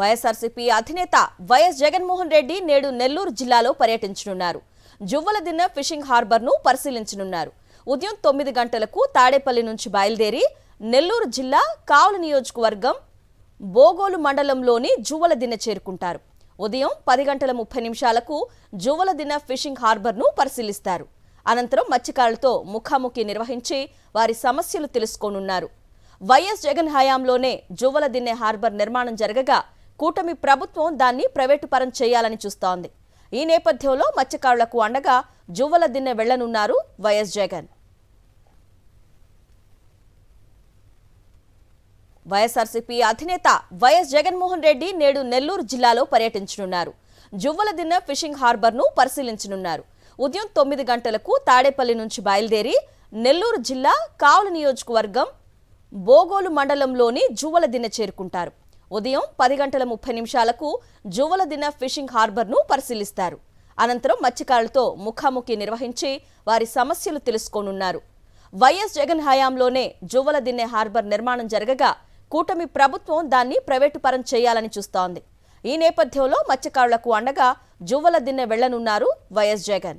వైఎస్ఆర్సీపీ అధినేత వైఎస్ జగన్మోహన్ రెడ్డి నేడు నెల్లూరు జిల్లాలో పర్యటించనున్నారు. జువ్వలదిన్నె ఫిషింగ్ హార్బర్ను పరిశీలించనున్నారు. ఉదయం 9 గంటలకు తాడేపల్లి నుంచి బయలుదేరి నెల్లూరు జిల్లా కావలి నియోజకవర్గం బోగోలు మండలంలోని జువ్వలదిన్నె చేరుకుంటారు. ఉదయం 10 గంటల 30 నిమిషాలకు జువ్వలదిన్నె ఫిషింగ్ హార్బర్ను పరిశీలిస్తారు. అనంతరం మత్స్యకారులతో ముఖాముఖి నిర్వహించి వారి సమస్యలు తెలుసుకోనున్నారు. వైఎస్ జగన్ హయాంలోనే జువ్వలదిన్నె హార్బర్ నిర్మాణం జరగగా కూటమి ప్రభుత్వం దాన్ని ప్రైవేటు పరం చేయాలని చూస్తోంది. ఈ నేపథ్యంలో మత్స్యకారులకు అండగా జువ్వలదిన్నె వెళ్లనున్నారు వైఎస్ జగన్. వైఎస్ఆర్సీపీ అధినేత వైఎస్ జగన్మోహన్ రెడ్డి నేడు నెల్లూరు జిల్లాలో పర్యటించనున్నారు. జువ్వలదిన్నె ఫిషింగ్ హార్బర్ను పరిశీలించనున్నారు. ఉదయం 9 గంటలకు తాడేపల్లి నుంచి బయలుదేరి నెల్లూరు జిల్లా కావలి నియోజకవర్గం బోగోలు మండలంలోని జువ్వలదిన్నె చేరుకుంటారు. ఉదయం 10 గంటల 30 నిమిషాలకు జువ్వలదిన్నె ఫిషింగ్ హార్బర్ను పరిశీలిస్తారు. అనంతరం మత్స్యకారులతో ముఖాముఖి నిర్వహించి వారి సమస్యలు తెలుసుకోనున్నారు. వైఎస్ జగన్ హయాంలోనే జువ్వలదిన్నె హార్బర్ నిర్మాణం జరగగా కూటమి ప్రభుత్వం దాన్ని ప్రైవేటు పరం చేయాలని చూస్తోంది. ఈ నేపథ్యంలో మత్స్యకారులకు అండగా జువ్వలదిన్నె వెళ్లనున్నారు వైఎస్ జగన్.